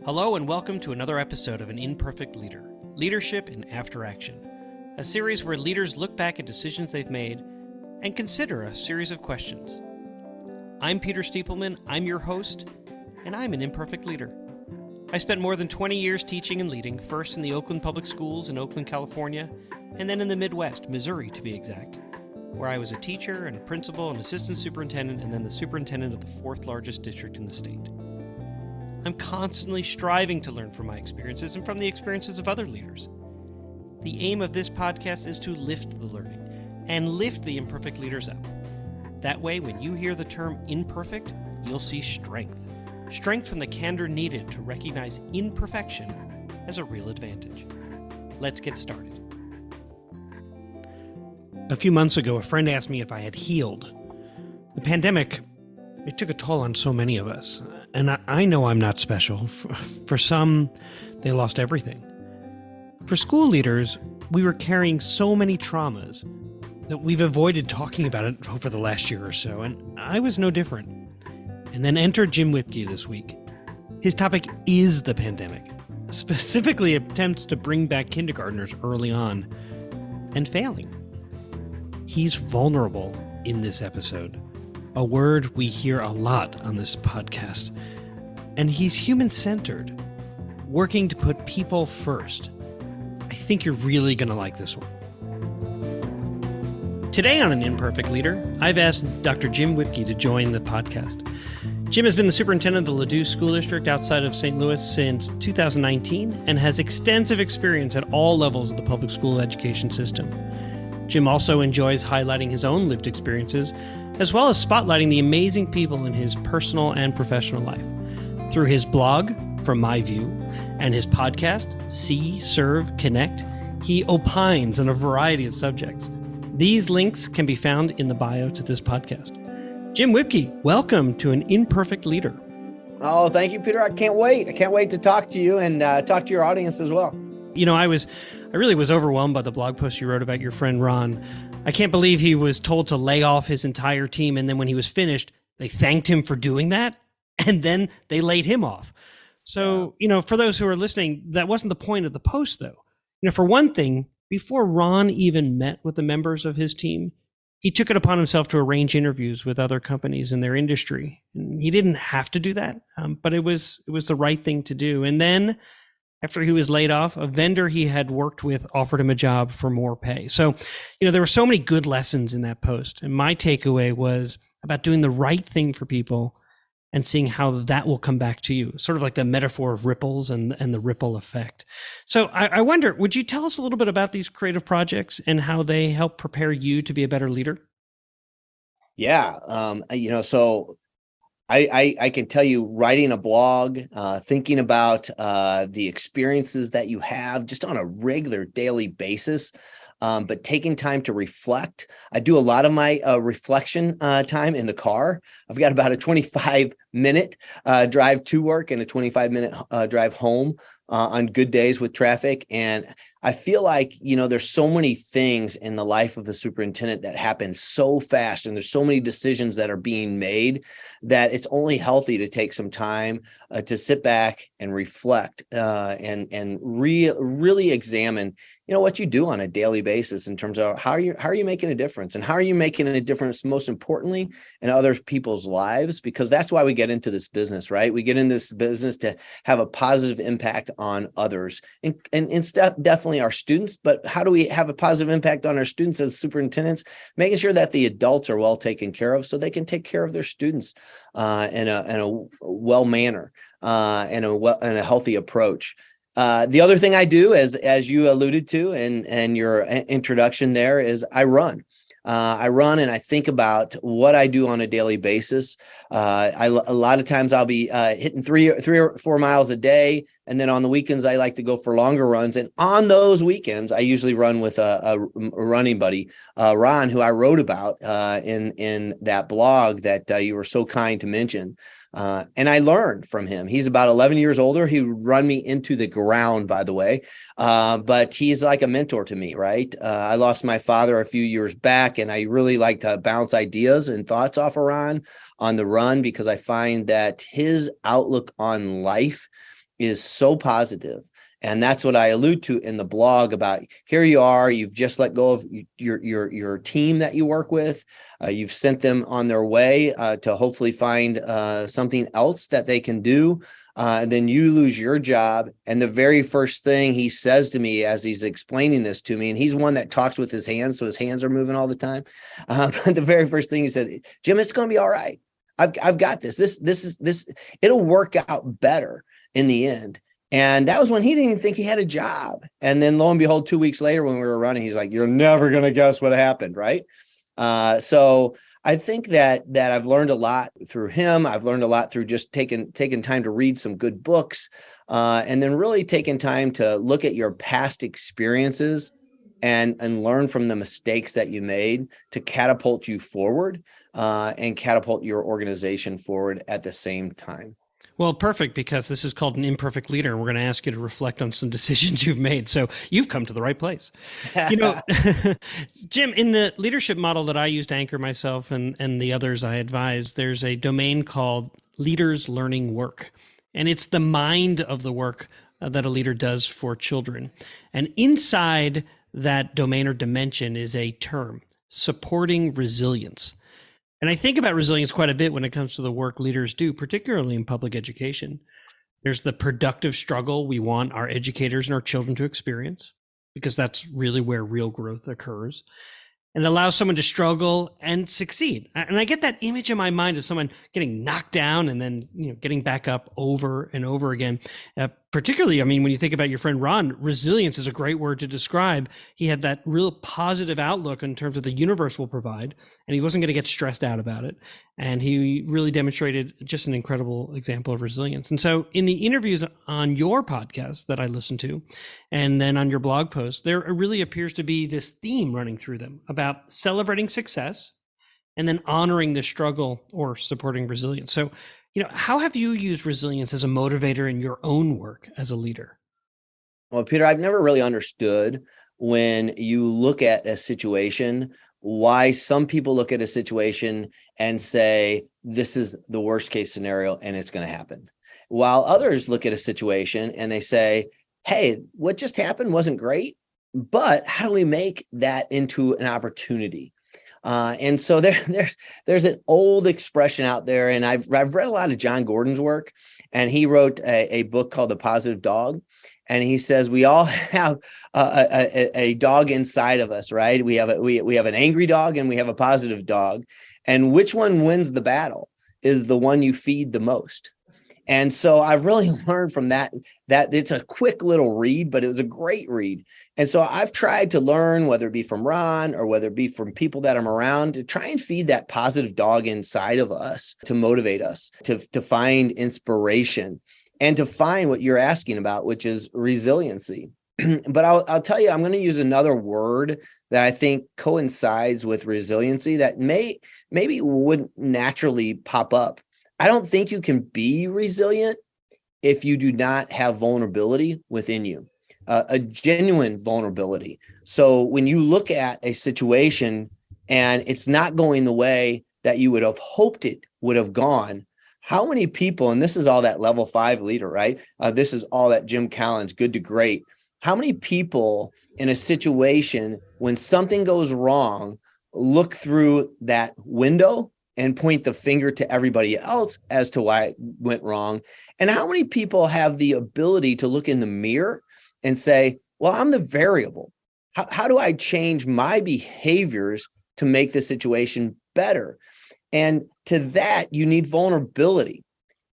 Hello and welcome to another episode of An Imperfect Leader, Leadership in After Action, a series where leaders look back at decisions they've made and consider a series of questions. I'm Peter Stiepelman, I'm your host, and I'm an imperfect leader. I spent more than 20 years teaching and leading, first in the Oakland Public Schools in Oakland, California, and then in the Midwest, Missouri to be exact, where I was a teacher and a principal and assistant superintendent and then the superintendent of the fourth largest district in the state. I'm constantly striving to learn from my experiences and from the experiences of other leaders. The aim of this podcast is to lift the learning and lift the imperfect leaders up. That way, when you hear the term imperfect, you'll see strength. Strength from the candor needed to recognize imperfection as a real advantage. Let's get started. A few months ago, a friend asked me if I had healed. The pandemic, it took a toll on so many of us. And I know I'm not special. For some, they lost everything. For school leaders, we were carrying so many traumas that we've avoided talking about it over the last year or so, and I was no different. And then enter Jim Wipke this week. His topic is the pandemic, specifically attempts to bring back kindergartners early on, and failing. He's vulnerable in this episode, a word we hear a lot on this podcast. And he's human-centered, working to put people first. I think you're really going to like this one. Today on An Imperfect Leader, I've asked Dr. Jim Wipke to join the podcast. Jim has been the superintendent of the Ladue School District outside of St. Louis since 2019 and has extensive experience at all levels of the public school education system. Jim also enjoys highlighting his own lived experiences, as well as spotlighting the amazing people in his personal and professional life. Through his blog, From My View, and his podcast, See, Serve, Connect, he opines on a variety of subjects. These links can be found in the bio to this podcast. Jim Wipke, welcome to An Imperfect Leader. Oh, thank you, Peter. I can't wait. I can't wait to talk to you and talk to your audience as well. You know, I really was overwhelmed by the blog post you wrote about your friend Ron. I can't believe he was told to lay off his entire team, and then when he was finished, they thanked him for doing that, and then they laid him off. So, you know, for those who are listening, that wasn't the point of the post, though. You know, for one thing, before Ron even met with the members of his team, he took it upon himself to arrange interviews with other companies in their industry. And he didn't have to do that, but it was the right thing to do. And then after he was laid off, a vendor he had worked with offered him a job for more pay. So, you know, there were so many good lessons in that post. And my takeaway was about doing the right thing for people and seeing how that will come back to you, sort of like the metaphor of ripples and the ripple effect. So I wonder, would you tell us a little bit about these creative projects and how they help prepare you to be a better leader? Yeah. So I can tell you, writing a blog, thinking about the experiences that you have just on a regular daily basis, but taking time to reflect. I do a lot of my reflection time in the car. I've got about a 25-minute drive to work and a 25-minute drive home on good days with traffic. And I feel like, you know, there's so many things in the life of the superintendent that happen so fast, and there's so many decisions that are being made that it's only healthy to take some time to sit back and reflect and really examine, you know, what you do on a daily basis in terms of how are you making a difference, and how are you making a difference, most importantly, in other people's lives, because that's why we get into this business, right? We get in this business to have a positive impact on others and definitely our students. But how do we have a positive impact on our students as superintendents? Making sure that the adults are well taken care of so they can take care of their students in a well manner and a healthy approach. The other thing I do, as you alluded to in your introduction there, is I run. I run and I think about what I do on a daily basis. A lot of times I'll be hitting three or 4 miles a day. And then on the weekends, I like to go for longer runs. And on those weekends, I usually run with a running buddy, Ron, who I wrote about in that blog that you were so kind to mention. And I learned from him. He's about 11 years older. He would run me into the ground, by the way. But he's like a mentor to me, right? I lost my father a few years back, and I really like to bounce ideas and thoughts off of Ron on the run, because I find that his outlook on life is so positive. And that's what I allude to in the blog about here you are, you've just let go of your team that you work with. You've sent them on their way to hopefully find something else that they can do. And then you lose your job. And the very first thing he says to me as he's explaining this to me, and he's one that talks with his hands, so his hands are moving all the time. But the very first thing he said, Jim, it's going to be all right. I've got this. This it'll work out better in the end. And that was when he didn't even think he had a job. And then lo and behold, 2 weeks later, when we were running, he's like, you're never going to guess what happened. Right. So I think that I've learned a lot through him. I've learned a lot through just taking time to read some good books, and then really taking time to look at your past experiences and learn from the mistakes that you made to catapult you forward, and catapult your organization forward at the same time. Well, perfect, because this is called an imperfect leader. And we're going to ask you to reflect on some decisions you've made. So you've come to the right place. Jim, in the leadership model that I use to anchor myself and the others I advise, there's a domain called leaders learning work. And it's the mind of the work that a leader does for children. And inside that domain or dimension is a term, supporting resilience. And I think about resilience quite a bit when it comes to the work leaders do, particularly in public education. There's the productive struggle we want our educators and our children to experience, because that's really where real growth occurs. And it allows someone to struggle and succeed. And I get that image in my mind of someone getting knocked down and then getting back up over and over again. Particularly, I mean, when you think about your friend Ron, resilience is a great word to describe. He had that real positive outlook in terms of the universe will provide, and he wasn't going to get stressed out about it. And he really demonstrated just an incredible example of resilience. And so in the interviews on your podcast that I listened to, and then on your blog post, there really appears to be this theme running through them about celebrating success and then honoring the struggle or supporting resilience. So, how have you used resilience as a motivator in your own work as a leader? Well, Peter, I've never really understood when you look at a situation, why some people look at a situation and say, this is the worst case scenario and it's going to happen. While others look at a situation and they say, hey, what just happened wasn't great, but how do we make that into an opportunity? And so there's an old expression out there, and I've read a lot of John Gordon's work, and he wrote a book called The Positive Dog. And he says we all have a dog inside of us, right? We have an angry dog and we have a positive dog. And which one wins the battle is the one you feed the most. And so I've really learned from that it's a quick little read, but it was a great read. And so I've tried to learn, whether it be from Ron or whether it be from people that I'm around, to try and feed that positive dog inside of us to motivate us, to find inspiration and to find what you're asking about, which is resiliency. But I'll tell you, I'm going to use another word that I think coincides with resiliency that maybe wouldn't naturally pop up. I don't think you can be resilient if you do not have vulnerability within you, a genuine vulnerability. So when you look at a situation and it's not going the way that you would have hoped it would have gone, how many people, and this is all that level 5 leader, right? This is all that Jim Callen's good to great. How many people in a situation when something goes wrong look through that window and point the finger to everybody else as to why it went wrong? And how many people have the ability to look in the mirror and say, well, I'm the variable. How do I change my behaviors to make the situation better? And to that, you need vulnerability.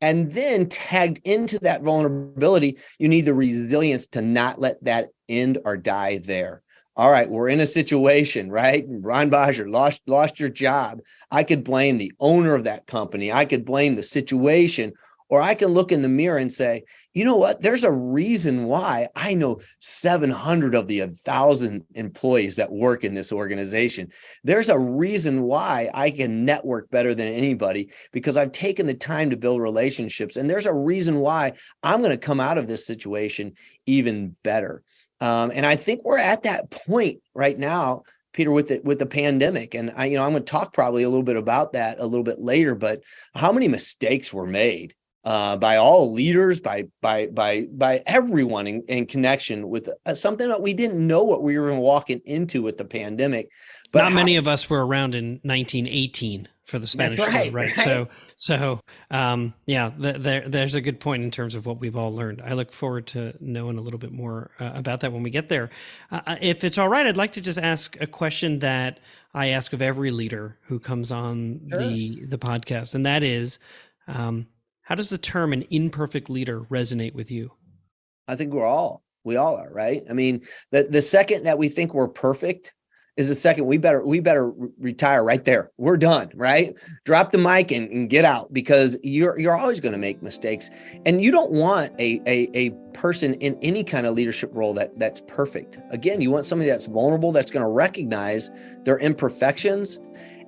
And then tagged into that vulnerability, you need the resilience to not let that end or die there. All right, we're in a situation, right? Ron Bodger lost your job. I could blame the owner of that company. I could blame the situation, or I can look in the mirror and say, you know what? There's a reason why I know 700 of the 1,000 employees that work in this organization. There's a reason why I can network better than anybody, because I've taken the time to build relationships. And there's a reason why I'm going to come out of this situation even better. And I think we're at that point right now, Peter, with the pandemic. And I'm going to talk probably a little bit about that a little bit later, but how many mistakes were made by all leaders, by everyone in connection with something that we didn't know what we were walking into with the pandemic. But not many of us were around in 1918 for the Spanish flu, right? Right. There's a good point in terms of what we've all learned. I look forward to knowing a little bit more about that when we get there. If it's all right, I'd like to just ask a question that I ask of every leader who comes on Sure. the podcast, and that is, how does the term an imperfect leader resonate with you? I think we all are, right? I mean, the second that we think we're perfect is the second we better retire right there. We're done, right? Drop the mic and get out, because you're always going to make mistakes, and you don't want a person in any kind of leadership role that's perfect. Again, you want somebody that's vulnerable, that's going to recognize their imperfections.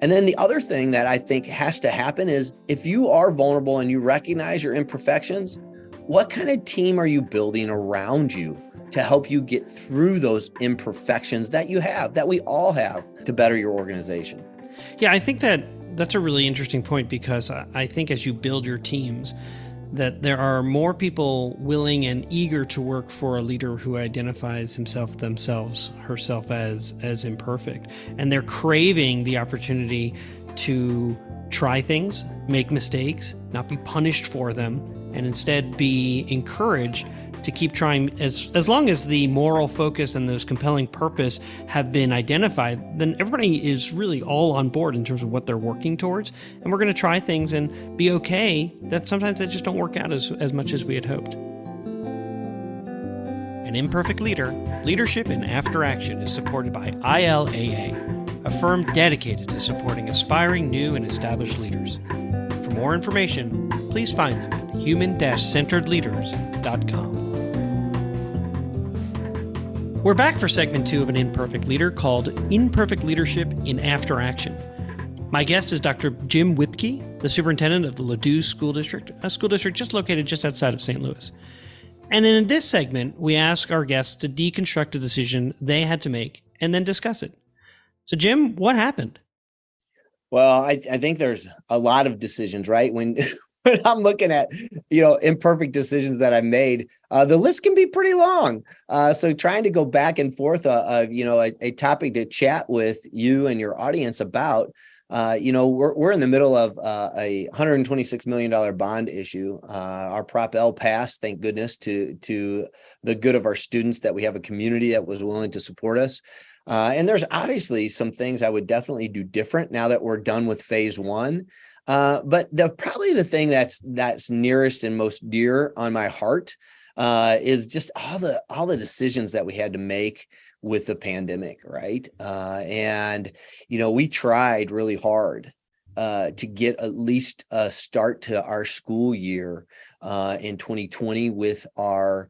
And then the other thing that I think has to happen is, if you are vulnerable and you recognize your imperfections, what kind of team are you building around you to help you get through those imperfections that you have, that we all have, to better your organization? Yeah, I think that's a really interesting point, because I think as you build your teams, that there are more people willing and eager to work for a leader who identifies herself as imperfect. And they're craving the opportunity to try things, make mistakes, not be punished for them, and instead be encouraged to keep trying. As long as the moral focus and those compelling purpose have been identified, then everybody is really all on board in terms of what they're working towards. And we're going to try things and be okay that sometimes they just don't work out as much as we had hoped. An Imperfect Leader, Leadership in After Action, is supported by ILAA, a firm dedicated to supporting aspiring new and established leaders. For more information, please find them at human-centeredleaders.com. We're back for segment 2 of An Imperfect Leader, called Imperfect Leadership in After Action. My guest is Dr. Jim Wipke, the superintendent of the Ladue School District, a school district just located just outside of St. Louis. And in this segment, we ask our guests to deconstruct a decision they had to make and then discuss it. So, Jim, what happened? Well, I think there's a lot of decisions, right? When I'm looking at, imperfect decisions that I made, the list can be pretty long. So trying to go back and forth, a topic to chat with you and your audience about, we're in the middle of a $126 million bond issue. Our Prop L passed, thank goodness, to the good of our students, that we have a community that was willing to support us. And there's obviously some things I would definitely do different now that we're done with phase 1. But probably the thing that's nearest and most dear on my heart is just all the decisions that we had to make with the pandemic, right? And we tried really hard to get at least a start to our school year in 2020 with our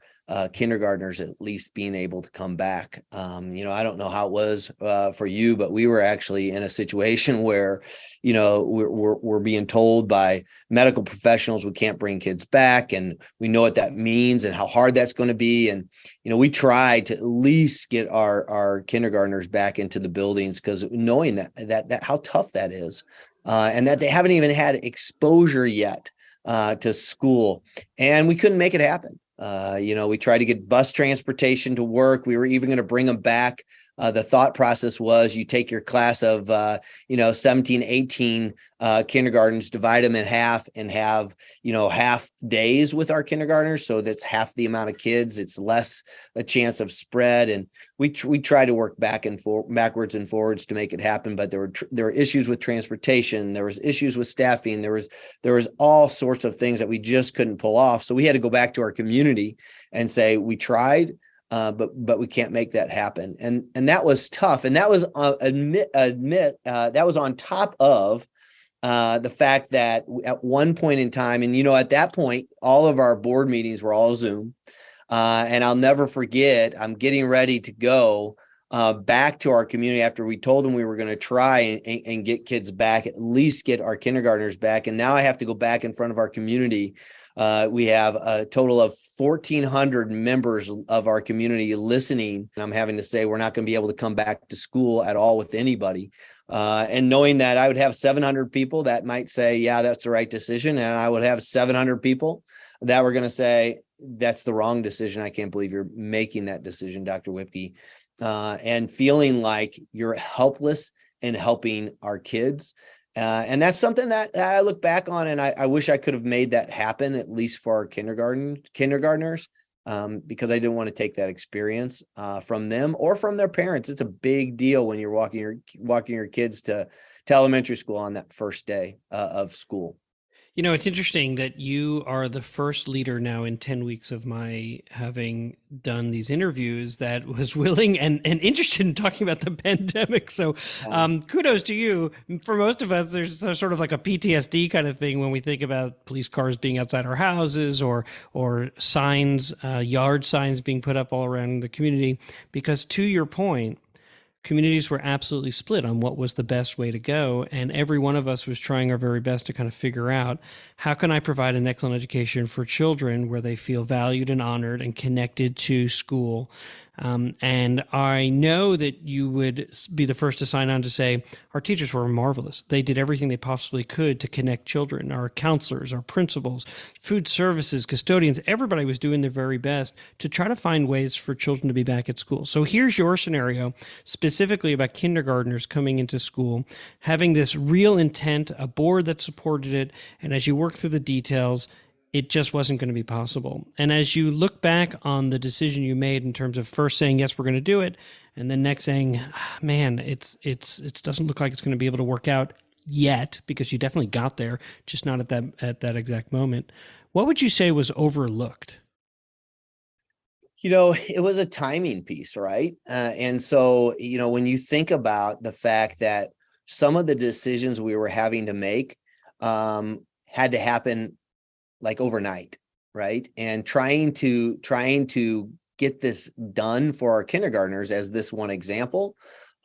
kindergartners at least being able to come back. I don't know how it was for you, but we were actually in a situation where, we're being told by medical professionals we can't bring kids back, and we know what that means and how hard that's going to be. And, we tried to at least get our kindergartners back into the buildings, because knowing that how tough that is, and that they haven't even had exposure yet to school, and we couldn't make it happen. We tried to get bus transportation to work. We were even going to bring them back. The thought process was, you take your class of, 17, 18 kindergartens, divide them in half, and have, half days with our kindergartners. So that's half the amount of kids. It's less a chance of spread. And we tried to work backwards and forwards to make it happen. But there were issues with transportation. There was issues with staffing. There was all sorts of things that we just couldn't pull off. So we had to go back to our community and say, we tried, but we can't make that happen. And that was tough. And that was that was on top of the fact that at one point in time, and at that point, all of our board meetings were all Zoom. And I'll never forget, I'm getting ready to go back to our community after we told them we were going to try and get kids back, at least get our kindergartners back. And now I have to go back in front of our community. We have a total of 1,400 members of our community listening. And I'm having to say, we're not going to be able to come back to school at all with anybody. And knowing that I would have 700 people that might say, yeah, that's the right decision. And I would have 700 people that were going to say, that's the wrong decision. I can't believe you're making that decision, Dr. Wipke. And feeling like you're helpless in helping our kids. And that's something that I look back on, and I wish I could have made that happen, at least for our kindergartners, because I didn't want to take that experience from them or from their parents. It's a big deal when you're walking your kids to elementary school on that first day of school. You know, it's interesting that you are the first leader now in 10 weeks of my having done these interviews that was willing and interested in talking about the pandemic. So kudos to you. For most of us, there's sort of like a PTSD kind of thing when we think about police cars being outside our houses or signs, yard signs being put up all around the community. Because to your point, communities were absolutely split on what was the best way to go. And every one of us was trying our very best to kind of figure out, how can I provide an excellent education for children where they feel valued and honored and connected to school? And I know that you would be the first to sign on to say our teachers were marvelous. They did everything they possibly could to connect children. Our counselors, our principals, food services, custodians, everybody was doing their very best to try to find ways for children to be back at school. So here's your scenario specifically about kindergartners coming into school, having this real intent, a board that supported it. And as you work through the details, it just wasn't going to be possible. And as you look back on the decision you made in terms of first saying, yes, we're going to do it, and then next saying, man, it doesn't look like it's going to be able to work out yet, because you definitely got there, just not at that exact moment. What would you say was overlooked? You know, it was a timing piece, right? And so, you know, when you think about the fact that some of the decisions we were having to make had to happen like overnight, right? And trying to get this done for our kindergartners as this one example,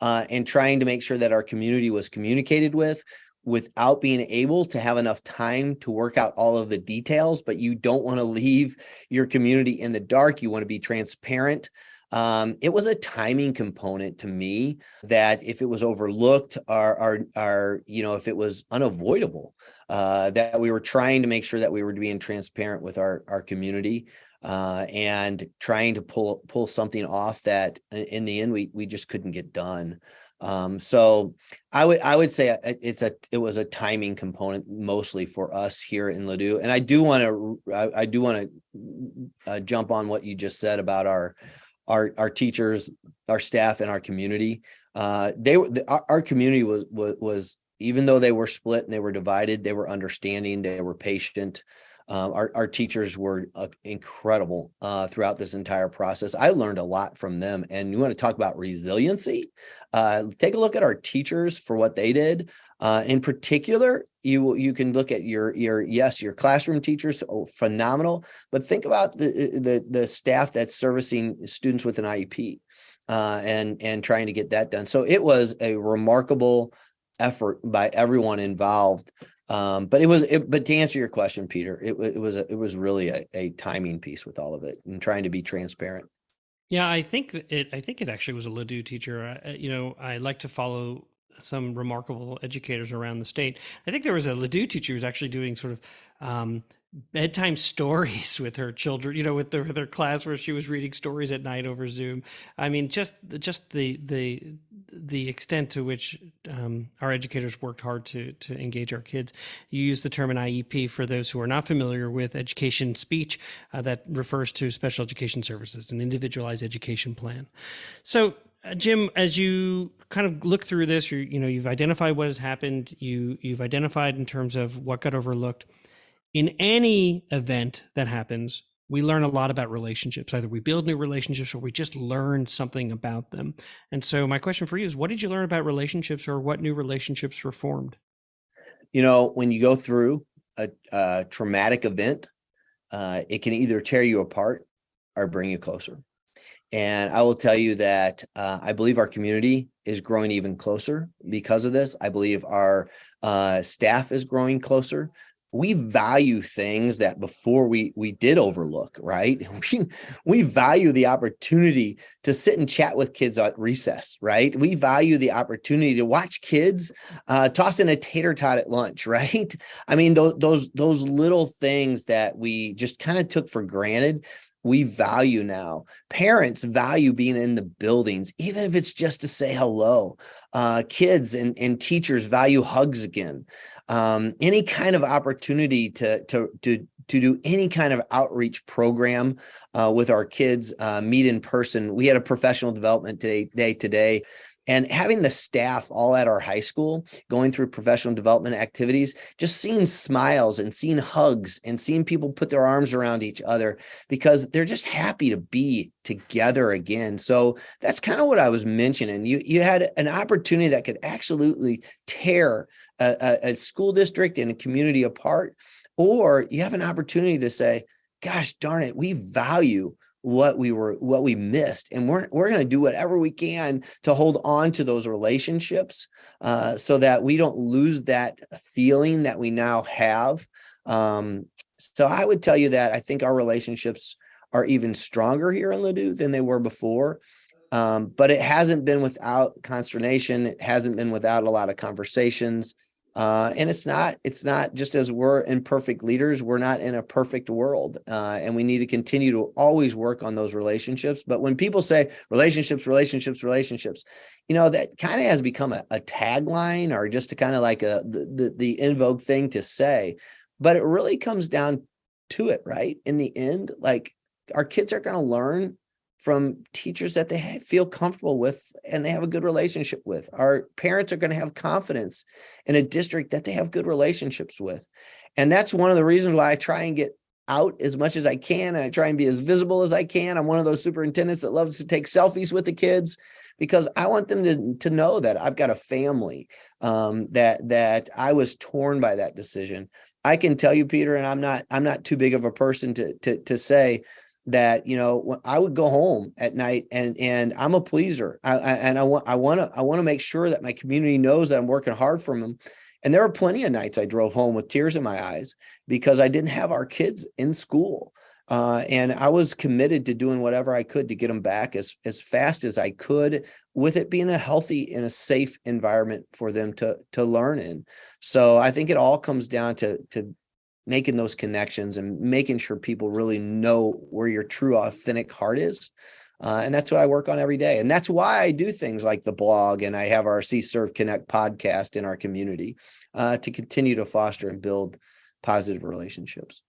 and trying to make sure that our community was communicated with without being able to have enough time to work out all of the details. But you don't want to leave your community in the dark. You want to be transparent. It was a timing component to me that if it was overlooked or you know, if it was unavoidable, that we were trying to make sure that we were being transparent with our community, and trying to pull something off that in the end we just couldn't get done. So I would say it was a timing component mostly for us here in Ladue. And I do want to jump on what you just said about our teachers, our staff, and our community. Our community was, even though they were split and they were divided, they were understanding, they were patient. Our teachers were incredible throughout this entire process. I learned a lot from them. And you want to talk about resiliency? Take a look at our teachers for what they did. In particular, you can look at your classroom teachers, phenomenal. But think about the staff that's servicing students with an IEP and trying to get that done. So it was a remarkable effort by everyone involved. But to answer your question, Peter, it was really a timing piece with all of it and trying to be transparent. Yeah, I think it actually was a Ladue teacher. You know, I like to follow some remarkable educators around the state. I think there was a Ladue teacher who was actually doing sort of bedtime stories with her children, you know, with their class, where she was reading stories at night over Zoom. I mean, just the extent to which our educators worked hard to engage our kids. You use the term an IEP for those who are not familiar with education speech. That refers to special education services, an individualized education plan. So, Jim, as you kind of look through this, you've identified what has happened. You've identified in terms of what got overlooked. In any event that happens, we learn a lot about relationships. Either we build new relationships or we just learn something about them. And so my question for you is, what did you learn about relationships, or what new relationships were formed? You know, when you go through a traumatic event, it can either tear you apart or bring you closer. And I will tell you that I believe our community is growing even closer because of this. I believe our staff is growing closer. we value things that before we did overlook, right? We value the opportunity to sit and chat with kids at recess, right? We value the opportunity to watch kids toss in a tater tot at lunch, right? I mean, those little things that we just kind of took for granted, we value now. Parents value being in the buildings, even if it's just to say hello. Kids and teachers value hugs again. Any kind of opportunity to do any kind of outreach program with our kids, meet in person. We had a professional development day today, and having the staff all at our high school going through professional development activities, just seeing smiles and seeing hugs and seeing people put their arms around each other because they're just happy to be together again. So that's kind of what I was mentioning. You had an opportunity that could absolutely tear a school district and a community apart, or you have an opportunity to say, gosh darn it, we value what we missed, and we're going to do whatever we can to hold on to those relationships so that we don't lose that feeling that we now have. So I would tell you that I think our relationships are even stronger here in Ladue than they were before. But it hasn't been without consternation. It hasn't been without a lot of conversations. And it's not just as we're imperfect leaders, we're not in a perfect world. And we need to continue to always work on those relationships. But when people say relationships, that kind of has become a tagline, or just a kind of like the in vogue thing to say. But it really comes down to it, right? In the end, like, our kids are going to learn from teachers that they feel comfortable with and they have a good relationship with. Our parents are going to have confidence in a district that they have good relationships with. And that's one of the reasons why I try and get out as much as I can. And I try and be as visible as I can. I'm one of those superintendents that loves to take selfies with the kids because I want them to know that I've got a family, that I was torn by that decision. I can tell you, Peter, and I'm not too big of a person to say that, when I would go home at night and I'm a pleaser. I want to make sure that my community knows that I'm working hard for them. And there were plenty of nights I drove home with tears in my eyes because I didn't have our kids in school. And I was committed to doing whatever I could to get them back as fast as I could, with it being a healthy and a safe environment for them to learn in. So I think it all comes down to making those connections and making sure people really know where your true, authentic heart is. And that's what I work on every day. And that's why I do things like the blog, and I have our See, Serve, Connect podcast in our community to continue to foster and build positive relationships.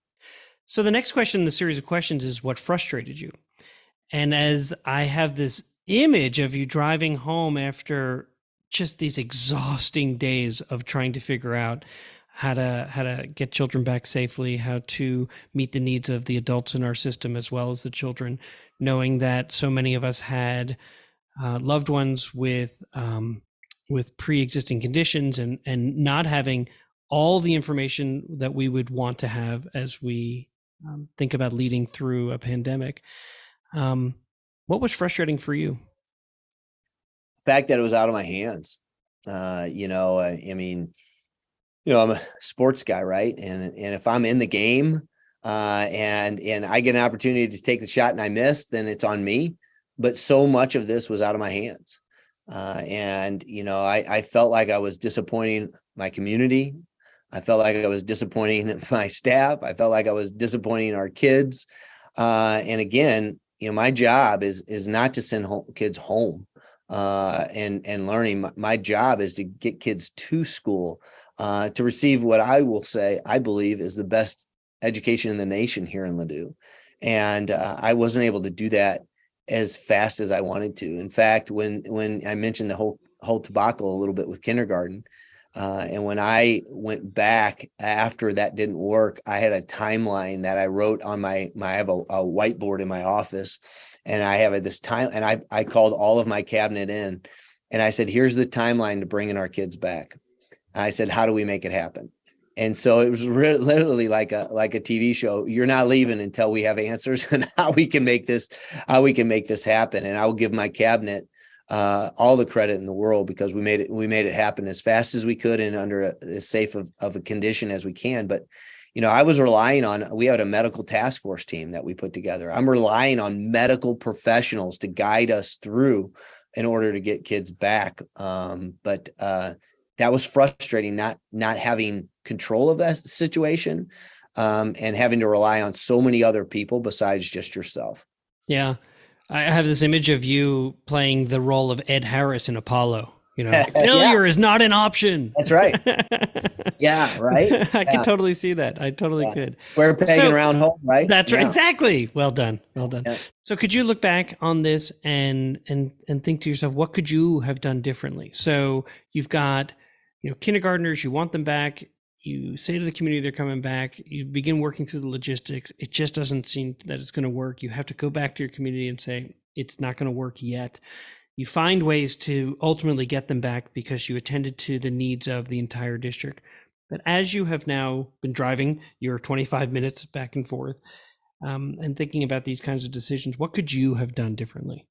So the next question in the series of questions is, what frustrated you? And as I have this image of you driving home after just these exhausting days of trying to figure out how to get children back safely, how to meet the needs of the adults in our system as well as the children, knowing that so many of us had loved ones with pre-existing conditions, and not having all the information that we would want to have as we think about leading through a pandemic. What was frustrating for you? The fact that it was out of my hands. I'm a sports guy, right? And if I'm in the game and I get an opportunity to take the shot and I miss, then it's on me. But so much of this was out of my hands. I felt like I was disappointing my community. I felt like I was disappointing my staff. I felt like I was disappointing our kids. And again, my job is not to send kids home and learning. My job is to get kids to school to receive what I will say I believe is the best education in the nation here in Ladue. And I wasn't able to do that as fast as I wanted to. In fact, when I mentioned the whole debacle a little bit with kindergarten, and when I went back after that didn't work, I had a timeline that I wrote on I have a whiteboard in my office, and I have this time, and I called all of my cabinet in, and I said, here's the timeline to bringing our kids back. I said, how do we make it happen? And so it was literally like a TV show. You're not leaving until we have answers on how we can make this happen. And I will give my cabinet all the credit in the world, because we made it happen as fast as we could and under as safe of a condition as we can. But I was relying on, we had a medical task force team that we put together. I'm relying on medical professionals to guide us through in order to get kids back. But that was frustrating, not having control of that situation, and having to rely on so many other people besides just yourself. Yeah. I have this image of you playing the role of Ed Harris in Apollo. Yeah, Failure is not an option. that's right. Yeah, right. I Yeah, could totally see that. I totally yeah. could. Square peg So and round hole, right? that's right. Yeah. Exactly. Well done. Well done. Yeah. So could you look back on this and think to yourself, what could you have done differently? So you've got, kindergartners, you want them back. You say to the community they're coming back. You begin working through the logistics. It just doesn't seem that it's going to work. You have to go back to your community and say, it's not going to work yet. You find ways to ultimately get them back because you attended to the needs of the entire district. But as you have now been driving your 25 minutes back and forth, and thinking about these kinds of decisions, what could you have done differently?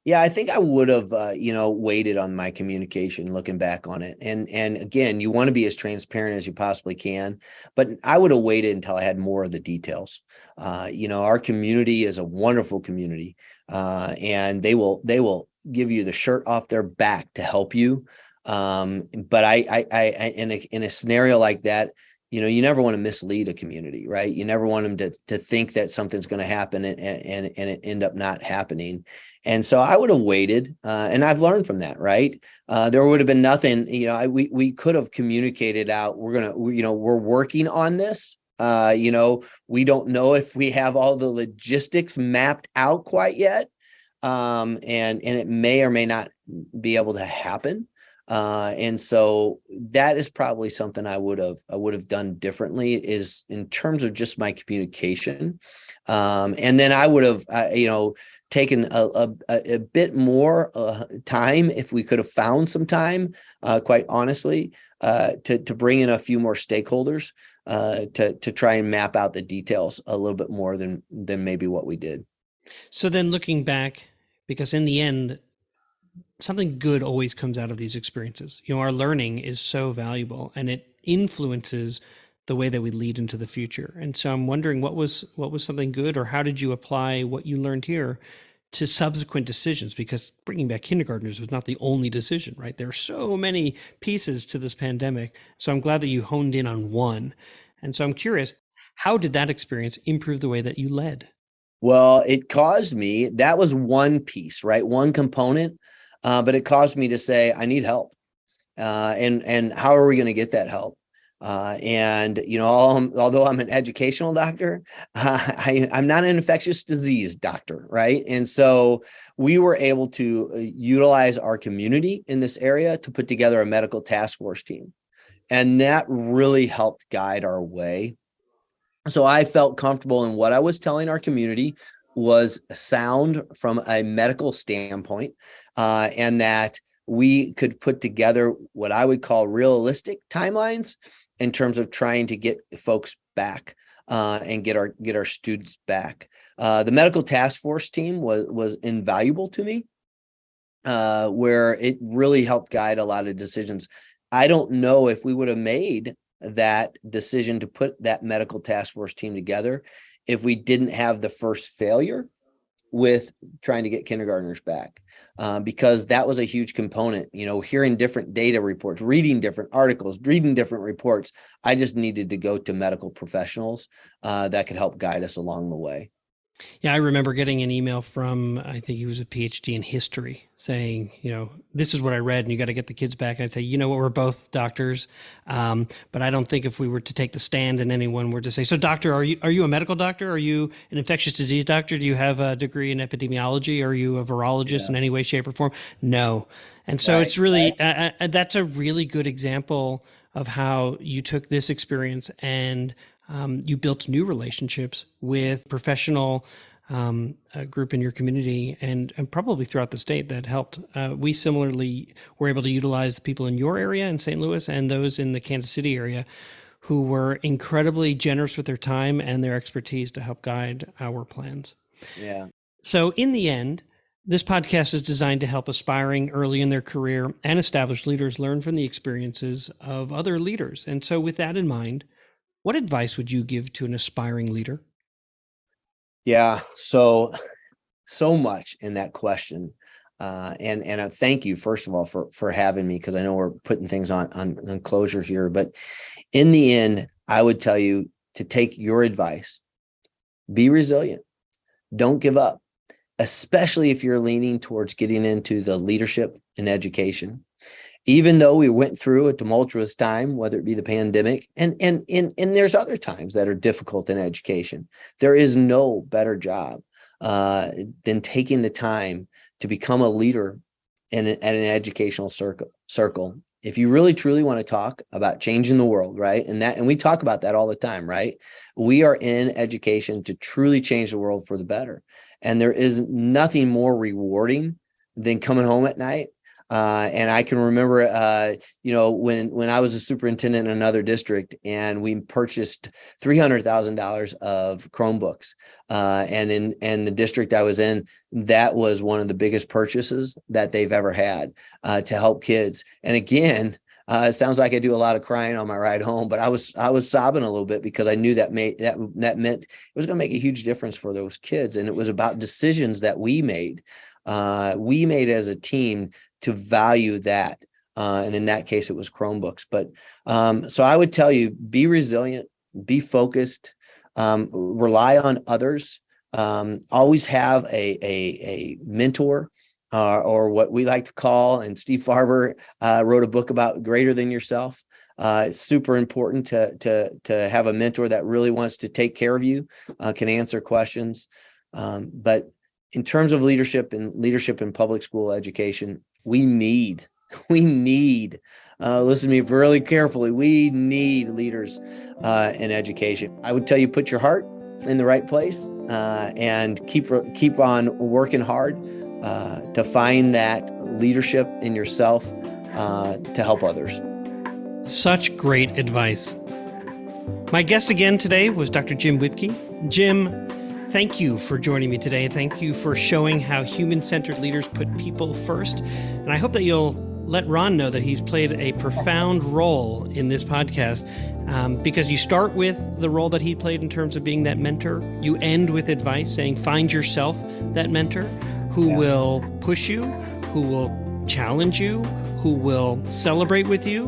Yeah, I think I would have, waited on my communication looking back on it. And again, you want to be as transparent as you possibly can, but I would have waited until I had more of the details. Our community is a wonderful community, and they will give you the shirt off their back to help you. But I in a scenario like that, you never want to mislead a community, right? You never want them to think that something's going to happen and it end up not happening. And so I would have waited, and I've learned from that, right? There would have been nothing, we could have communicated out. We're working on this. We don't know if we have all the logistics mapped out quite yet. And it may or may not be able to happen. And so that is probably something I would have done differently, is in terms of just my communication. And then I would have, taken a bit more time, if we could have found some time, quite honestly, to bring in a few more stakeholders, to try and map out the details a little bit more than maybe what we did. So then looking back, because in the end, something good always comes out of these experiences. Our learning is so valuable and it influences the way that we lead into the future. And so I'm wondering, what was something good, or how did you apply what you learned here to subsequent decisions? Because bringing back kindergartners was not the only decision, right? There are so many pieces to this pandemic. So I'm glad that you honed in on one. And so I'm curious, how did that experience improve the way that you led? Well, it caused me, that was one piece, right? One component, but it caused me to say, I need help. And how are we going to get that help? Although I'm an educational doctor, I'm not an infectious disease doctor, right? And so we were able to utilize our community in this area to put together a medical task force team. And that really helped guide our way. So I felt comfortable in what I was telling our community was sound from a medical standpoint, and that we could put together what I would call realistic timelines in terms of trying to get folks back, and get our students back. The medical task force team was invaluable to me, where it really helped guide a lot of decisions. I don't know if we would have made that decision to put that medical task force team together if we didn't have the first failure with trying to get kindergartners back, because that was a huge component. Hearing different data reports, reading different articles, reading different reports. I just needed to go to medical professionals that could help guide us along the way. Yeah, I remember getting an email from, I think he was a PhD in history, saying, this is what I read and you got to get the kids back. And I'd say, we're both doctors. But I don't think if we were to take the stand and anyone were to say, so doctor, are you a medical doctor? Are you an infectious disease doctor? Do you have a degree in epidemiology? Are you a virologist in any way, shape or form? No. And so it's really, that's a really good example of how you took this experience and you built new relationships with professional group in your community and probably throughout the state that helped. We similarly were able to utilize the people in your area in St. Louis and those in the Kansas City area who were incredibly generous with their time and their expertise to help guide our plans. Yeah. So in the end, this podcast is designed to help aspiring early in their career and established leaders learn from the experiences of other leaders. And so with that in mind, What advice would you give to an aspiring leader? Yeah, so much in that question. And thank you, first of all, for having me, because I know we're putting things on closure here. But in the end, I would tell you to take your advice. Be resilient. Don't give up, especially if you're leaning towards getting into the leadership and education. Even though we went through a tumultuous time, whether it be the pandemic, and there's other times that are difficult in education, there is no better job than taking the time to become a leader at an educational circle. If you really truly want to talk about changing the world, right? And we talk about that all the time, right? We are in education to truly change the world for the better. And there is nothing more rewarding than coming home at night. And I can remember, when I was a superintendent in another district, and we purchased $300,000 of Chromebooks, and the district I was in, that was one of the biggest purchases that they've ever had to help kids. And again, it sounds like I do a lot of crying on my ride home, but I was sobbing a little bit, because I knew that meant it was going to make a huge difference for those kids, and it was about decisions that we made. We made as a team to value that. And in that case, it was Chromebooks. But so I would tell you, be resilient, be focused, rely on others, always have a mentor, or what we like to call, and Steve Farber wrote a book about, greater than yourself. It's super important to have a mentor that really wants to take care of you, can answer questions. But in terms of leadership in public school education, we need, listen to me really carefully, we need leaders in education. I would tell you, put your heart in the right place, and keep on working hard to find that leadership in yourself to help others. Such great advice. My guest again today was Dr. Jim Wipke. Jim, thank you for joining me today. Thank you for showing how human-centered leaders put people first. And I hope that you'll let Ron know that he's played a profound role in this podcast, because you start with the role that he played in terms of being that mentor. You end with advice saying, find yourself that mentor who will push you, who will challenge you, who will celebrate with you,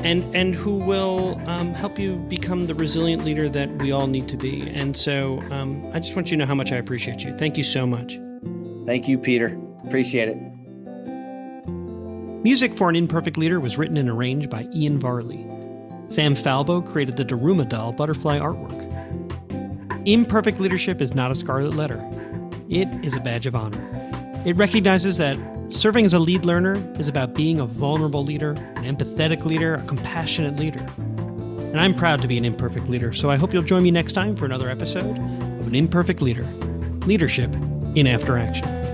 and who will help you become the resilient leader that we all need to be. And so I just want you to know how much I appreciate you. Thank you so much. Thank you, Peter. Appreciate it. Music for An Imperfect Leader was written and arranged by Ian Varley. Sam Falbo created the Daruma doll butterfly artwork. Imperfect leadership is not a scarlet letter. It is a badge of honor. It recognizes that serving as a lead learner is about being a vulnerable leader, an empathetic leader, a compassionate leader. And I'm proud to be an imperfect leader, so I hope you'll join me next time for another episode of An Imperfect Leader, Leadership in After Action.